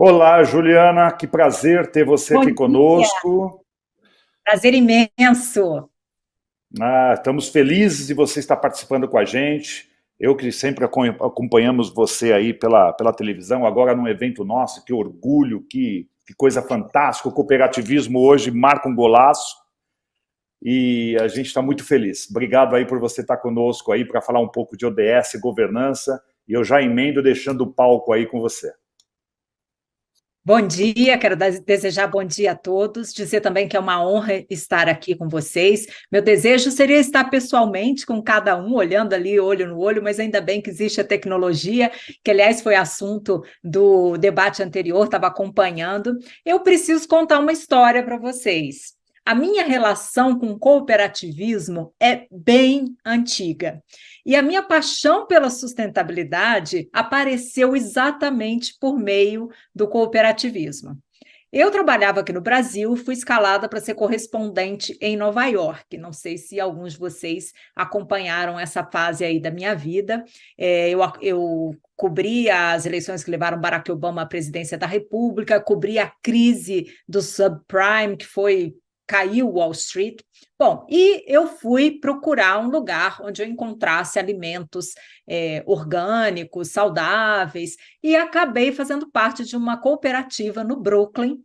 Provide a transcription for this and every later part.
Olá, Juliana, que prazer ter você aqui Bom dia, conosco. prazer imenso. Estamos felizes de você estar participando com a gente. Eu que sempre acompanhamos você aí pela televisão, agora num evento nosso, que orgulho, que coisa fantástica. O cooperativismo hoje marca um golaço e a gente está muito feliz. Obrigado aí por você estar conosco aí para falar um pouco de ODS, governança, e eu já emendo deixando o palco aí com você. Bom dia, quero desejar bom dia a todos, dizer também que é uma honra estar aqui com vocês. Meu desejo seria estar pessoalmente com cada um, olhando ali olho no olho, mas ainda bem que existe a tecnologia, que aliás foi assunto do debate anterior, estava acompanhando. Eu preciso contar uma história para vocês. A minha relação com cooperativismo é bem antiga. E a minha paixão pela sustentabilidade apareceu exatamente por meio do cooperativismo. Eu trabalhava aqui no Brasil, fui escalada para ser correspondente em Nova York. Não sei se alguns de vocês acompanharam essa fase aí da minha vida. Eu cobri as eleições que levaram Barack Obama à presidência da República, cobri a crise do subprime, que foi caiu Wall Street. Bom, e eu fui procurar um lugar onde eu encontrasse alimentos orgânicos, saudáveis, e acabei fazendo parte de uma cooperativa no Brooklyn,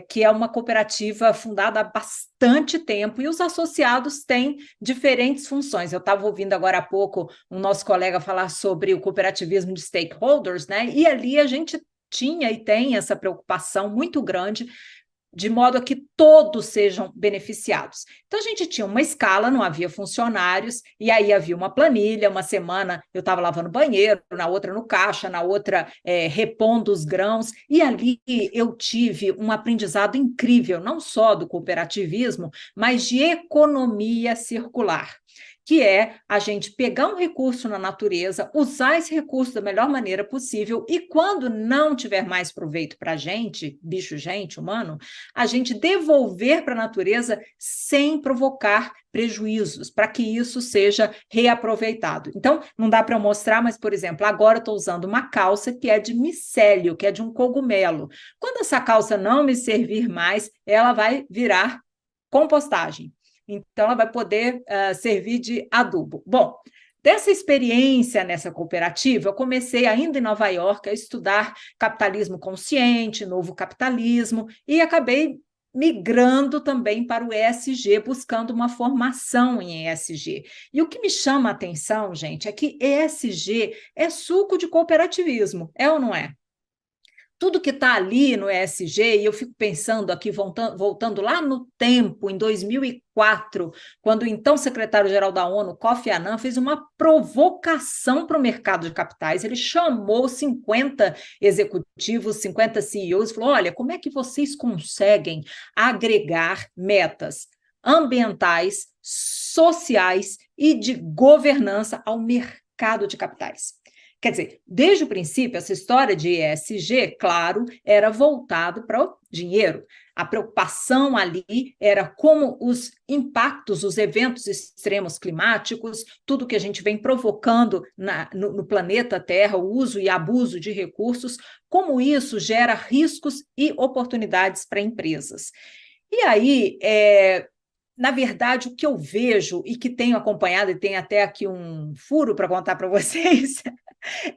que é uma cooperativa fundada há bastante tempo, e os associados têm diferentes funções. Eu estava ouvindo agora há pouco um nosso colega falar sobre o cooperativismo de stakeholders, né? E ali a gente tinha e tem essa preocupação muito grande de modo a que todos sejam beneficiados. Então, a gente tinha uma escala, não havia funcionários, e aí havia uma planilha, uma semana eu estava lavando banheiro, na outra no caixa, na outra repondo os grãos, e ali eu tive um aprendizado incrível, não só do cooperativismo, mas de economia circular, que é a gente pegar um recurso na natureza, usar esse recurso da melhor maneira possível, e quando não tiver mais proveito para a gente, bicho, gente, humano, a gente devolver para a natureza sem provocar prejuízos, para que isso seja reaproveitado. Então, não dá para eu mostrar, mas, por exemplo, agora eu estou usando uma calça que é de micélio, que é de um cogumelo. Quando essa calça não me servir mais, ela vai virar compostagem. Então, ela vai poder servir de adubo. Bom, dessa experiência nessa cooperativa, eu comecei ainda em Nova York a estudar capitalismo consciente, novo capitalismo, e acabei migrando também para o ESG, buscando uma formação em ESG. E o que me chama a atenção, gente, é que ESG é suco de cooperativismo, é ou não é? Tudo que está ali no ESG, e eu fico pensando aqui, voltando lá no tempo, em 2004, quando o então secretário-geral da ONU, Kofi Annan, fez uma provocação para o mercado de capitais. Ele chamou 50 executivos, 50 CEOs, e falou: olha, como é que vocês conseguem agregar metas ambientais, sociais e de governança ao mercado de capitais? Quer dizer, desde o princípio, essa história de ESG, claro, era voltado para o dinheiro. A preocupação ali era como os impactos, os eventos extremos climáticos, tudo que a gente vem provocando no planeta Terra, o uso e abuso de recursos, como isso gera riscos e oportunidades para empresas. E aí, na verdade, o que eu vejo e que tenho acompanhado, e tem até aqui um furo para contar para vocês,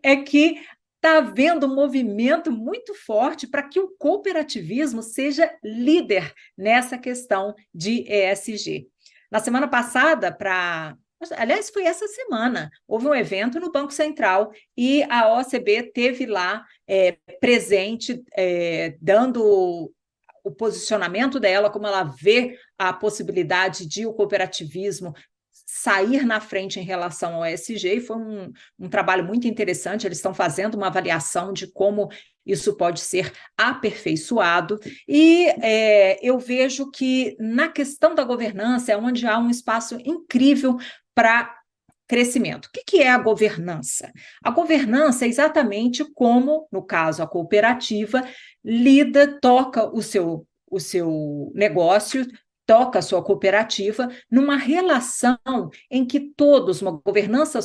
é que está havendo um movimento muito forte para que o cooperativismo seja líder nessa questão de ESG. Na semana passada, aliás, foi essa semana, houve um evento no Banco Central e a OCB teve lá presente, dando o posicionamento dela, como ela vê a possibilidade de o cooperativismo sair na frente em relação ao ESG, e foi um trabalho muito interessante. Eles estão fazendo uma avaliação de como isso pode ser aperfeiçoado, e eu vejo que na questão da governança é onde há um espaço incrível para crescimento. O que é a governança? A governança é exatamente como, no caso, a cooperativa lida, toca o seu negócio, toca a sua cooperativa numa relação em que todos, uma governança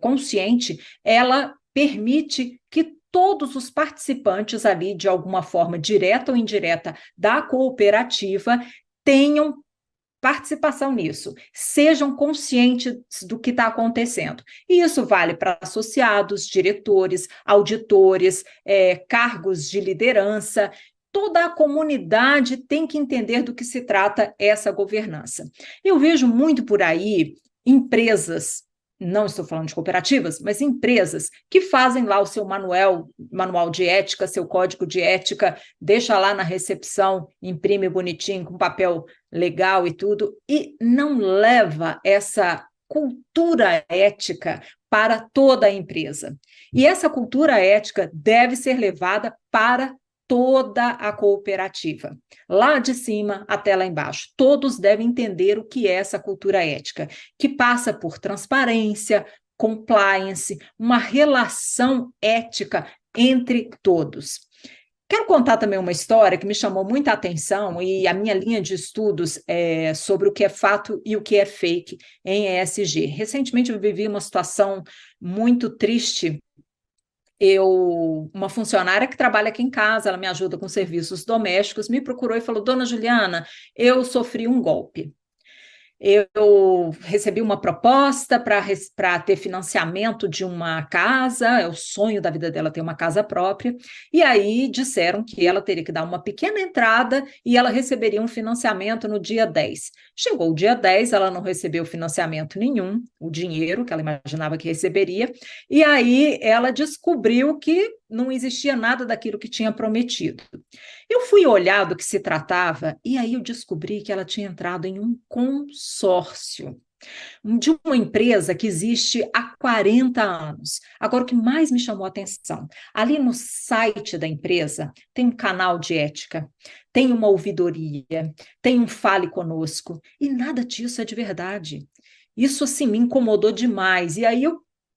consciente, ela permite que todos os participantes ali, de alguma forma, direta ou indireta, da cooperativa, tenham participação nisso, sejam conscientes do que está acontecendo. E isso vale para associados, diretores, auditores, cargos de liderança. Toda a comunidade tem que entender do que se trata essa governança. Eu vejo muito por aí empresas, não estou falando de cooperativas, mas empresas que fazem lá o seu manual de ética, seu código de ética, deixa lá na recepção, imprime bonitinho, com papel legal e tudo, e não leva essa cultura ética para toda a empresa. E essa cultura ética deve ser levada para toda a cooperativa, lá de cima até lá embaixo. Todos devem entender o que é essa cultura ética, que passa por transparência, compliance, uma relação ética entre todos. Quero contar também uma história que me chamou muita atenção e a minha linha de estudos é sobre o que é fato e o que é fake em ESG. Recentemente eu vivi uma situação muito triste. Uma funcionária que trabalha aqui em casa, ela me ajuda com serviços domésticos, me procurou e falou: Dona Juliana, eu sofri um golpe. Eu recebi uma proposta para ter financiamento de uma casa, é o sonho da vida dela ter uma casa própria, e aí disseram que ela teria que dar uma pequena entrada e ela receberia um financiamento no dia 10. Chegou o dia 10, ela não recebeu financiamento nenhum, o dinheiro que ela imaginava que receberia, e aí ela descobriu que não existia nada daquilo que tinha prometido. Eu fui olhar do que se tratava e aí eu descobri que ela tinha entrado em um consórcio de uma empresa que existe há 40 anos. Agora, o que mais me chamou a atenção, ali no site da empresa tem um canal de ética, tem uma ouvidoria, tem um Fale Conosco, e nada disso é de verdade. Isso, assim, me incomodou demais. E aí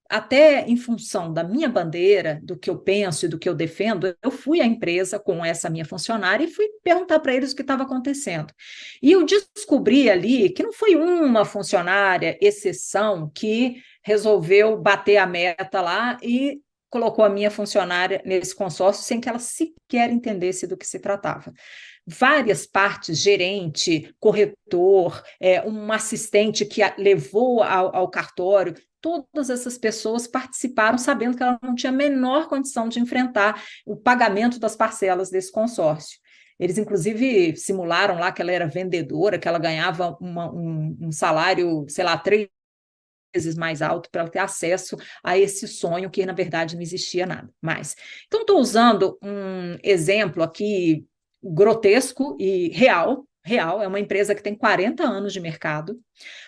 até em função da minha bandeira, do que eu penso e do que eu defendo, eu fui à empresa com essa minha funcionária e fui perguntar para eles o que estava acontecendo. E eu descobri ali que não foi uma funcionária, exceção, que resolveu bater a meta lá e colocou a minha funcionária nesse consórcio sem que ela sequer entendesse do que se tratava. Várias partes, gerente, corretor, um assistente que levou ao cartório, todas essas pessoas participaram sabendo que ela não tinha a menor condição de enfrentar o pagamento das parcelas desse consórcio. Eles, inclusive, simularam lá que ela era vendedora, que ela ganhava um salário, sei lá, 3 vezes mais alto para ela ter acesso a esse sonho que, na verdade, não existia nada mais. Então, estou usando um exemplo aqui grotesco e real, é uma empresa que tem 40 anos de mercado,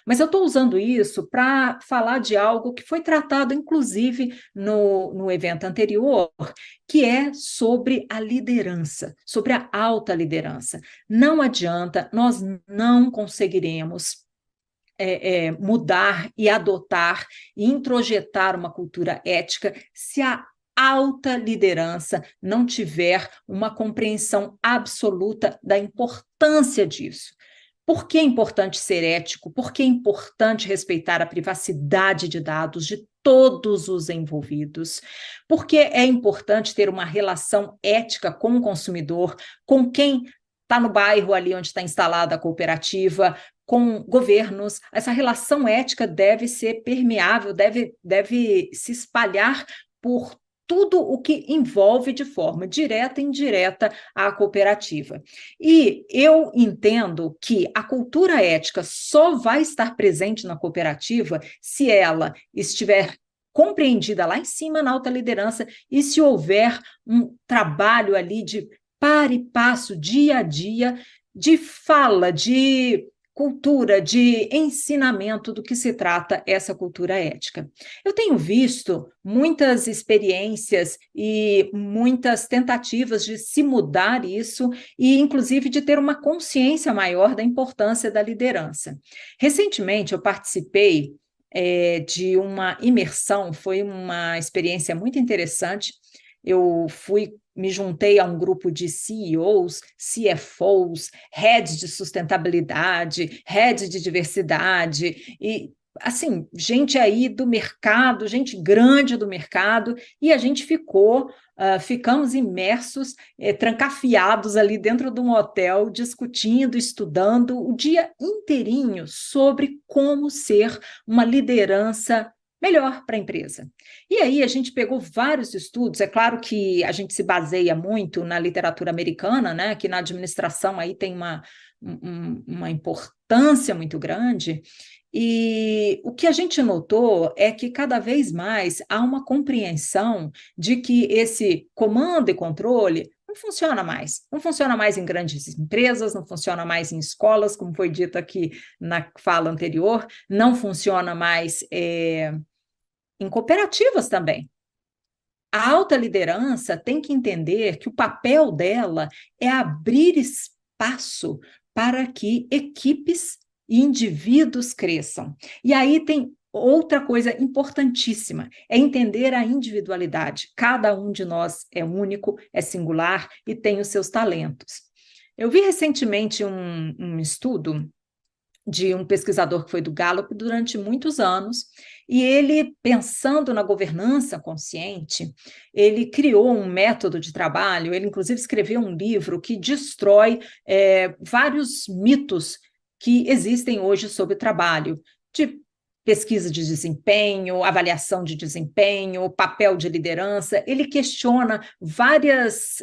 mas eu estou usando isso para falar de algo que foi tratado, inclusive, no evento anterior, que é sobre a liderança, sobre a alta liderança. Não adianta, nós não conseguiremos mudar e adotar e introjetar uma cultura ética se a alta liderança não tiver uma compreensão absoluta da importância disso. Por que é importante ser ético? Por que é importante respeitar a privacidade de dados de todos os envolvidos? Por que é importante ter uma relação ética com o consumidor, com quem está no bairro ali onde está instalada a cooperativa, com governos? Essa relação ética deve ser permeável, deve se espalhar por tudo o que envolve de forma direta e indireta a cooperativa. E eu entendo que a cultura ética só vai estar presente na cooperativa se ela estiver compreendida lá em cima, na alta liderança, e se houver um trabalho ali de para e passo, dia a dia, de fala, de cultura, de ensinamento do que se trata essa cultura ética. Eu tenho visto muitas experiências e muitas tentativas de se mudar isso e, inclusive, de ter uma consciência maior da importância da liderança. Recentemente, eu participei de uma imersão, foi uma experiência muito interessante. Eu me juntei a um grupo de CEOs, CFOs, heads de sustentabilidade, heads de diversidade, e assim, gente aí do mercado, gente grande do mercado, e a gente ficamos imersos, trancafiados ali dentro de um hotel, discutindo, estudando o dia inteirinho sobre como ser uma liderança melhor para a empresa. E aí a gente pegou vários estudos, é claro que a gente se baseia muito na literatura americana, né, que na administração aí tem uma importância muito grande, e o que a gente notou é que cada vez mais há uma compreensão de que esse comando e controle não funciona mais em grandes empresas, não funciona mais em escolas, como foi dito aqui na fala anterior, não funciona mais em cooperativas também. A alta liderança tem que entender que o papel dela é abrir espaço para que equipes e indivíduos cresçam. E aí tem outra coisa importantíssima, é entender a individualidade. Cada um de nós é único, é singular e tem os seus talentos. Eu vi recentemente um estudo de um pesquisador que foi do Gallup durante muitos anos, e ele, pensando na governança consciente, ele criou um método de trabalho, ele inclusive escreveu um livro que destrói vários mitos que existem hoje sobre o trabalho, de pesquisa de desempenho, avaliação de desempenho, papel de liderança. Ele questiona vários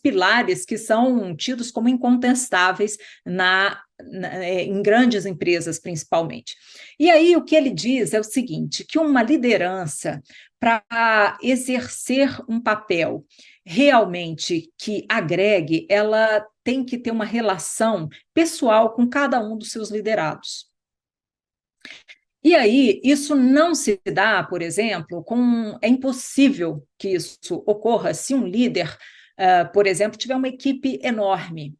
pilares que são tidos como incontestáveis em grandes empresas, principalmente. E aí o que ele diz é o seguinte, que uma liderança, para exercer um papel realmente que agregue, ela tem que ter uma relação pessoal com cada um dos seus liderados. E aí, isso não se dá, por exemplo, é impossível que isso ocorra se um líder, por exemplo, tiver uma equipe enorme.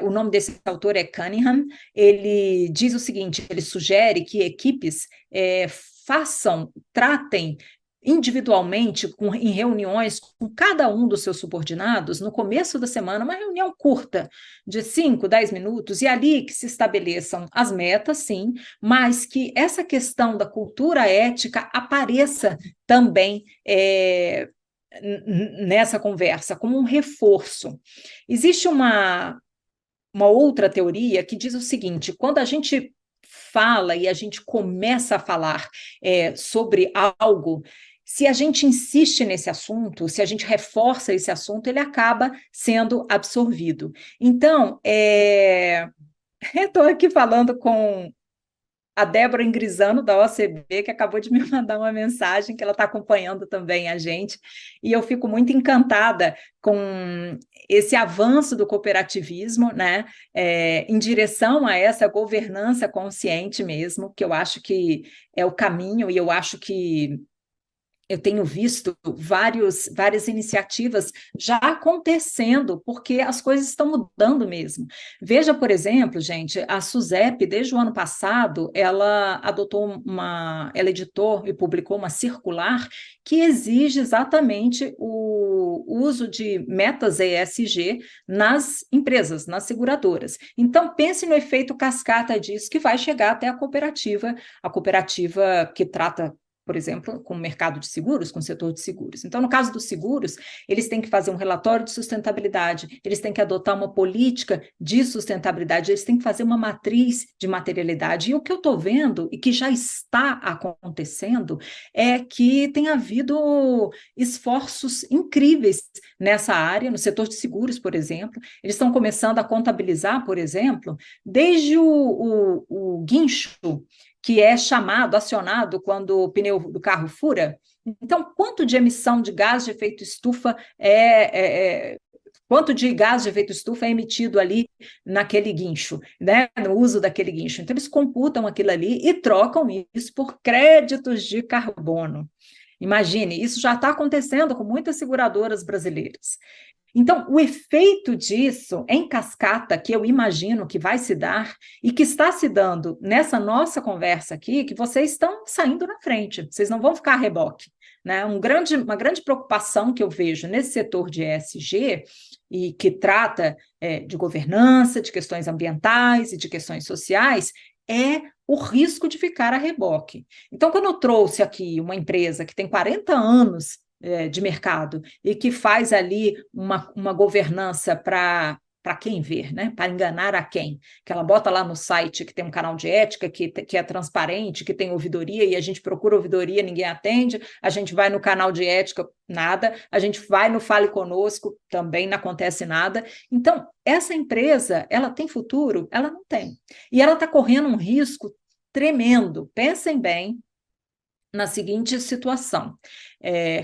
O nome desse autor é Cunningham, ele diz o seguinte, ele sugere que equipes tratem individualmente, em reuniões com cada um dos seus subordinados, no começo da semana, uma reunião curta, de 5, 10 minutos, e ali que se estabeleçam as metas, sim, mas que essa questão da cultura ética apareça também nessa conversa, como um reforço. Existe uma outra teoria que diz o seguinte, quando a gente fala e a gente começa a falar sobre algo, se a gente insiste nesse assunto, se a gente reforça esse assunto, ele acaba sendo absorvido. Então, estou aqui falando com a Débora Ingrisano, da OCB, que acabou de me mandar uma mensagem, que ela está acompanhando também a gente, e eu fico muito encantada com esse avanço do cooperativismo, né, em direção a essa governança consciente mesmo, que eu acho que é o caminho, e eu acho que eu tenho visto várias iniciativas já acontecendo, porque as coisas estão mudando mesmo. Veja, por exemplo, gente, a SUSEP, desde o ano passado, ela editou e publicou uma circular que exige exatamente o uso de metas ESG nas empresas, nas seguradoras. Então, pense no efeito cascata disso, que vai chegar até a cooperativa que trata, por exemplo, com o mercado de seguros, com o setor de seguros. Então, no caso dos seguros, eles têm que fazer um relatório de sustentabilidade, eles têm que adotar uma política de sustentabilidade, eles têm que fazer uma matriz de materialidade. E o que eu estou vendo, e que já está acontecendo, é que tem havido esforços incríveis nessa área, no setor de seguros, por exemplo. Eles estão começando a contabilizar, por exemplo, desde o guincho, que é acionado quando o pneu do carro fura. Então, quanto de emissão de gás de efeito estufa quanto de gás de efeito estufa é emitido ali naquele guincho, né? No uso daquele guincho. Então, eles computam aquilo ali e trocam isso por créditos de carbono. Imagine, isso já está acontecendo com muitas seguradoras brasileiras. Então, o efeito disso em cascata, que eu imagino que vai se dar, e que está se dando nessa nossa conversa aqui, que vocês estão saindo na frente, vocês não vão ficar a reboque, né? Uma grande preocupação que eu vejo nesse setor de ESG, e que trata de governança, de questões ambientais e de questões sociais, é o risco de ficar a reboque. Então, quando eu trouxe aqui uma empresa que tem 40 anos de mercado e que faz ali uma governança para quem ver, né? Para enganar a quem? Que ela bota lá no site que tem um canal de ética, que é transparente, que tem ouvidoria, e a gente procura ouvidoria, ninguém atende, a gente vai no canal de ética, nada, a gente vai no Fale Conosco, também não acontece nada. Então, essa empresa, ela tem futuro? Ela não tem. E ela está correndo um risco tremendo. Pensem bem na seguinte situação.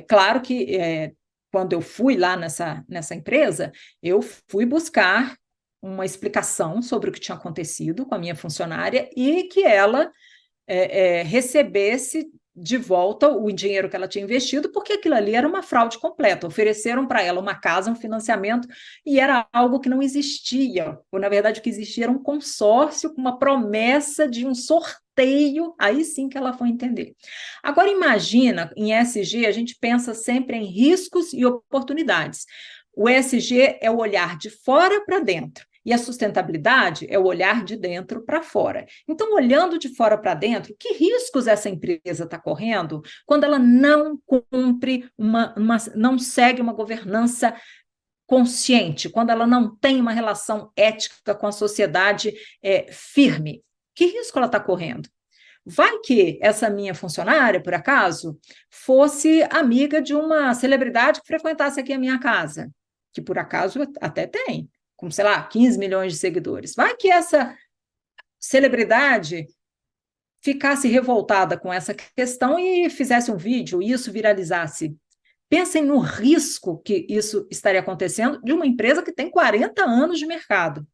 Claro que quando eu fui lá nessa empresa, eu fui buscar uma explicação sobre o que tinha acontecido com a minha funcionária e que ela recebesse de volta o dinheiro que ela tinha investido, porque aquilo ali era uma fraude completa. Ofereceram para ela uma casa, um financiamento, e era algo que não existia. Ou, na verdade, o que existia era um consórcio com uma promessa de um sorteio, aí sim que ela foi entender. Agora, imagina, em ESG, a gente pensa sempre em riscos e oportunidades. O ESG é o olhar de fora para dentro. E a sustentabilidade é o olhar de dentro para fora. Então, olhando de fora para dentro, que riscos essa empresa está correndo quando ela não cumpre não segue uma governança consciente, quando ela não tem uma relação ética com a sociedade firme? Que risco ela está correndo? Vai que essa minha funcionária, por acaso, fosse amiga de uma celebridade que frequentasse aqui a minha casa, que por acaso até tem, com, sei lá, 15 milhões de seguidores. Vai que essa celebridade ficasse revoltada com essa questão e fizesse um vídeo e isso viralizasse. Pensem no risco que isso estaria acontecendo de uma empresa que tem 40 anos de mercado.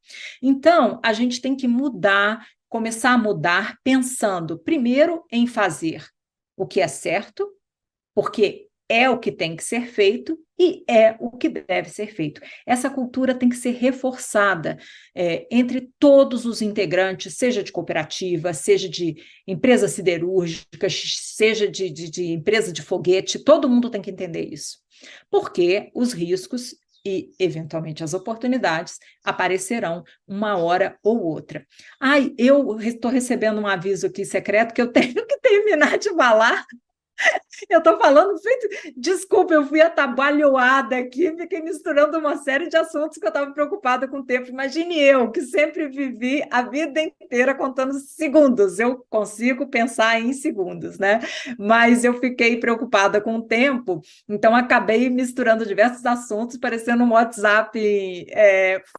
Então, a gente tem que mudar, começar a mudar, pensando primeiro em fazer o que é certo, porque é o que tem que ser feito e é o que deve ser feito. Essa cultura tem que ser reforçada entre todos os integrantes, seja de cooperativa, seja de empresa siderúrgica, seja de empresa de foguete, todo mundo tem que entender isso. Porque os riscos e, eventualmente, as oportunidades aparecerão uma hora ou outra. Ai, eu estou recebendo um aviso aqui secreto que eu tenho que terminar de falar. Eu estou falando, desculpa, eu fui atabalhoada aqui, fiquei misturando uma série de assuntos que eu estava preocupada com o tempo. Imagine eu, que sempre vivi a vida inteira contando segundos, eu consigo pensar em segundos, né? Mas eu fiquei preocupada com o tempo, então acabei misturando diversos assuntos, parecendo um WhatsApp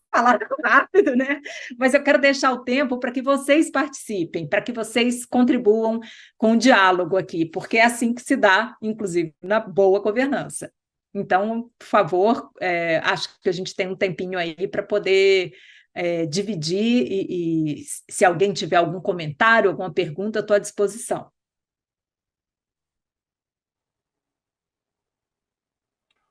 falado rápido, né? Mas eu quero deixar o tempo para que vocês participem, para que vocês contribuam com o diálogo aqui, porque é assim que se dá, inclusive, na boa governança. Então, por favor, acho que a gente tem um tempinho aí para poder dividir e se alguém tiver algum comentário, alguma pergunta, estou à disposição.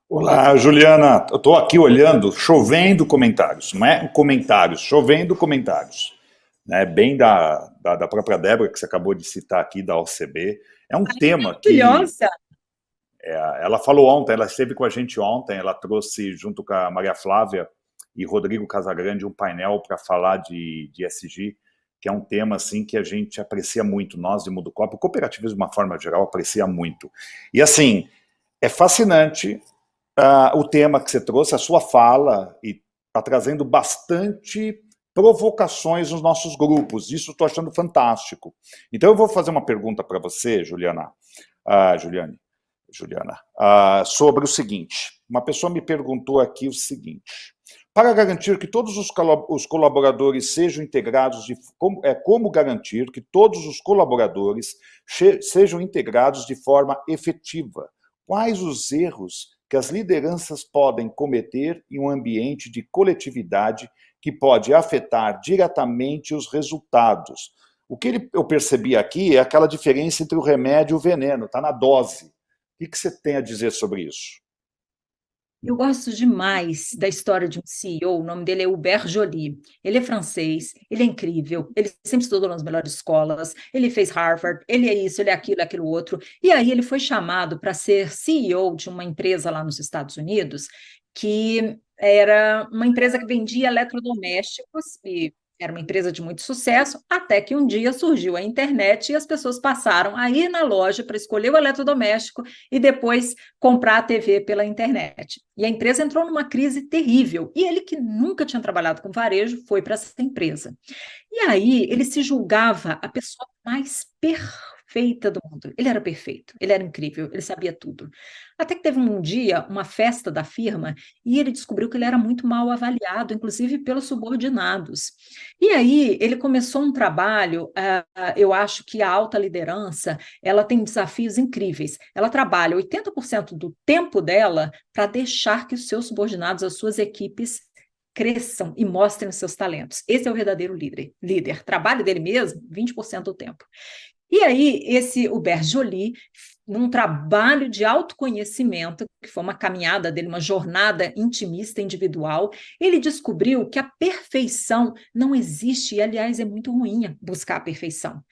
Olá, Juliana. Eu estou aqui olhando, chovendo comentários, não é comentários, chovendo comentários. Né? Bem da própria Débora, que você acabou de citar aqui, da OCB. É um tema que... Ela falou ontem, ela esteve com a gente ontem, ela trouxe, junto com a Maria Flávia e Rodrigo Casagrande, um painel para falar de ESG, que é um tema assim, que a gente aprecia muito, nós de Mudocop, o cooperativismo de uma forma geral aprecia muito. E assim, é fascinante o tema que você trouxe, a sua fala, e está trazendo bastante provocações nos nossos grupos, isso estou achando fantástico. Então eu vou fazer uma pergunta para você, Juliana, sobre o seguinte. Uma pessoa me perguntou aqui o seguinte: para garantir que todos os colaboradores sejam integrados, como garantir que todos os colaboradores sejam integrados de forma efetiva? Quais os erros que as lideranças podem cometer em um ambiente de coletividade que pode afetar diretamente os resultados? O que eu percebi aqui é aquela diferença entre o remédio e o veneno, está na dose. O que você tem a dizer sobre isso? Eu gosto demais da história de um CEO, o nome dele é Hubert Joly. Ele é francês, ele é incrível, ele sempre estudou nas melhores escolas, ele fez Harvard, ele é isso, ele é aquilo outro. E aí ele foi chamado para ser CEO de uma empresa lá nos Estados Unidos, que era uma empresa que vendia eletrodomésticos e Era uma empresa de muito sucesso, até que um dia surgiu a internet e as pessoas passaram a ir na loja para escolher o eletrodoméstico e depois comprar a TV pela internet. E a empresa entrou numa crise terrível. E ele, que nunca tinha trabalhado com varejo, foi para essa empresa. E aí ele se julgava a pessoa mais perfeita do mundo. Ele era perfeito, ele era incrível, ele sabia tudo. Até que teve um dia, uma festa da firma, e ele descobriu que ele era muito mal avaliado, inclusive pelos subordinados. E aí ele começou um trabalho, eu acho que a alta liderança, ela tem desafios incríveis. Ela trabalha 80% do tempo dela para deixar que os seus subordinados, as suas equipes, cresçam e mostrem os seus talentos. Esse é o verdadeiro líder. Trabalho dele mesmo, 20% do tempo. E aí, esse Hubert Joly, num trabalho de autoconhecimento, que foi uma caminhada dele, uma jornada intimista, individual, ele descobriu que a perfeição não existe, e, aliás, é muito ruim buscar a perfeição.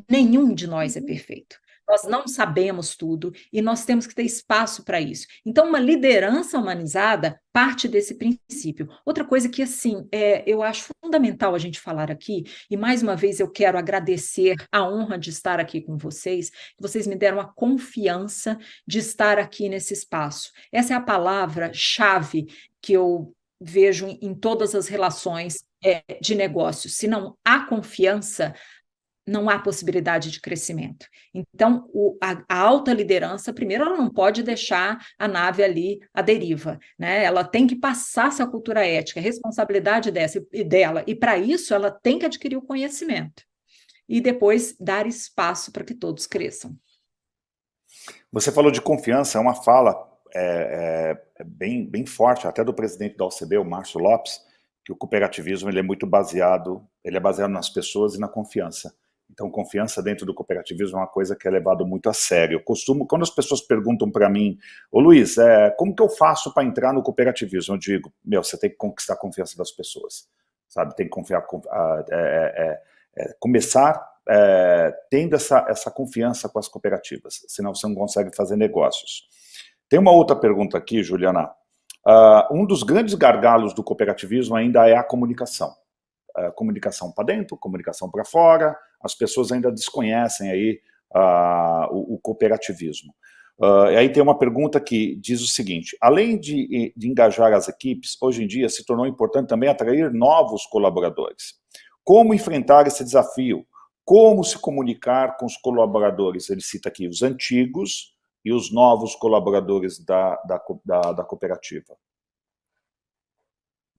Nenhum de nós é perfeito. Nós não sabemos tudo e nós temos que ter espaço para isso. Então, uma liderança humanizada parte desse princípio. Outra coisa que, assim, eu acho fundamental a gente falar aqui, e mais uma vez eu quero agradecer a honra de estar aqui com vocês, que vocês me deram a confiança de estar aqui nesse espaço. Essa é a palavra-chave que eu vejo em todas as relações de negócio. Se não há confiança, não há possibilidade de crescimento. Então, a alta liderança, primeiro, ela não pode deixar a nave ali à deriva, né? Ela tem que passar essa cultura ética, a responsabilidade dela, e para isso ela tem que adquirir o conhecimento e depois dar espaço para que todos cresçam. Você falou de confiança, é uma fala bem forte, até do presidente da OCB, o Márcio Lopes, que o cooperativismo ele é baseado nas pessoas e na confiança. Então, confiança dentro do cooperativismo é uma coisa que é levado muito a sério. Eu costumo, quando as pessoas perguntam para mim, ô Luiz, como que eu faço para entrar no cooperativismo? Eu digo, você tem que conquistar a confiança das pessoas, sabe? Tem que confiar, começar tendo essa confiança com as cooperativas, senão você não consegue fazer negócios. Tem uma outra pergunta aqui, Juliana. Um dos grandes gargalos do cooperativismo ainda é a comunicação. Comunicação para dentro, comunicação para fora, as pessoas ainda desconhecem aí o cooperativismo. E aí tem uma pergunta que diz o seguinte: além de engajar as equipes, hoje em dia se tornou importante também atrair novos colaboradores. Como enfrentar esse desafio? Como se comunicar com os colaboradores? Ele cita aqui os antigos e os novos colaboradores da cooperativa.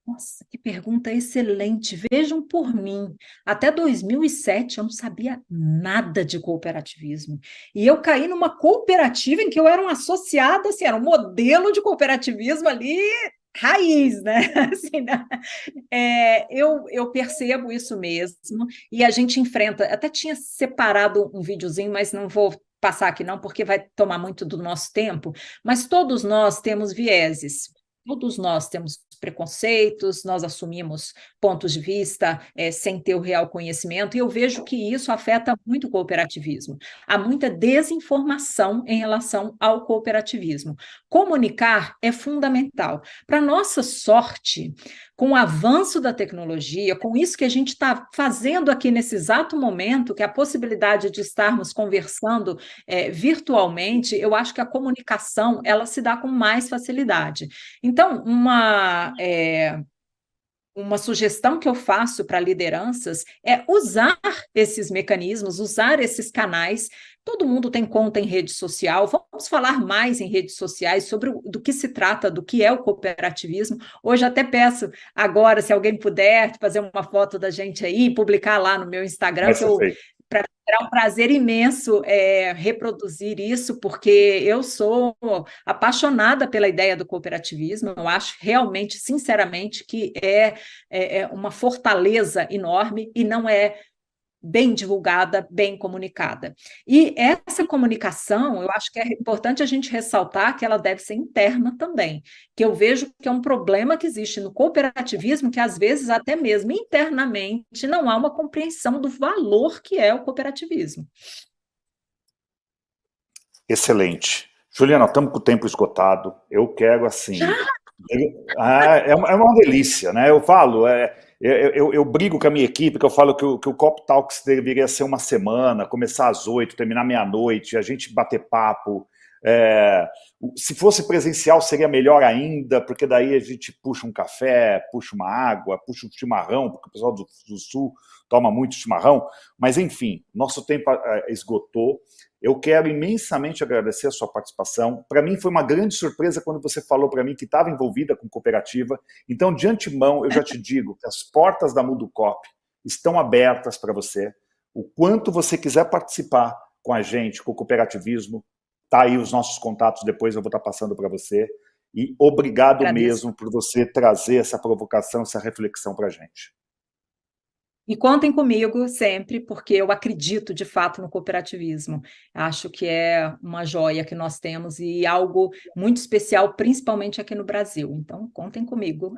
Nossa, que pergunta excelente. Vejam por mim, até 2007 eu não sabia nada de cooperativismo. E eu caí numa cooperativa em que eu era uma associada, assim, era um modelo de cooperativismo ali, raiz, né? Assim, né? Eu percebo isso mesmo, e a gente enfrenta. Até tinha separado um videozinho, mas não vou passar aqui não, porque vai tomar muito do nosso tempo, mas todos nós temos vieses. Todos nós temos preconceitos, nós assumimos pontos de vista sem ter o real conhecimento, e eu vejo que isso afeta muito o cooperativismo. Há muita desinformação em relação ao cooperativismo. Comunicar é fundamental. Para nossa sorte, com o avanço da tecnologia, com isso que a gente está fazendo aqui nesse exato momento, que é a possibilidade de estarmos conversando virtualmente, eu acho que a comunicação ela se dá com mais facilidade. Então, uma sugestão que eu faço para lideranças é usar esses mecanismos, usar esses canais. Todo mundo tem conta em rede social, vamos falar mais em redes sociais sobre do que se trata, do que é o cooperativismo. Hoje até peço agora, se alguém puder, fazer uma foto da gente aí, publicar lá no meu Instagram, será um prazer imenso reproduzir isso, porque eu sou apaixonada pela ideia do cooperativismo, eu acho realmente, sinceramente, que é uma fortaleza enorme e não é bem divulgada, bem comunicada. E essa comunicação, eu acho que é importante a gente ressaltar que ela deve ser interna também, que eu vejo que é um problema que existe no cooperativismo, que às vezes até mesmo internamente não há uma compreensão do valor que é o cooperativismo. Excelente. Juliana, estamos com o tempo esgotado. Eu quero, assim... É uma delícia, né? Eu falo, Eu brigo com a minha equipe, que eu falo que o Cop Talks deveria ser uma semana, começar às 8, terminar meia-noite, a gente bater papo. Se fosse presencial seria melhor ainda, porque daí a gente puxa um café, puxa uma água, puxa um chimarrão, porque o pessoal do Sul toma muito chimarrão, mas enfim, nosso tempo esgotou. Eu quero imensamente agradecer a sua participação. Para mim foi uma grande surpresa quando você falou para mim que estava envolvida com cooperativa. Então, de antemão, eu já te digo que as portas da Mundocop estão abertas para você. O quanto você quiser participar com a gente, com o cooperativismo, tá aí os nossos contatos, depois eu vou estar passando para você. E obrigado mesmo por você trazer essa provocação, essa reflexão para a gente. E contem comigo sempre, porque eu acredito, de fato, no cooperativismo. Acho que é uma joia que nós temos e algo muito especial, principalmente aqui no Brasil. Então, contem comigo.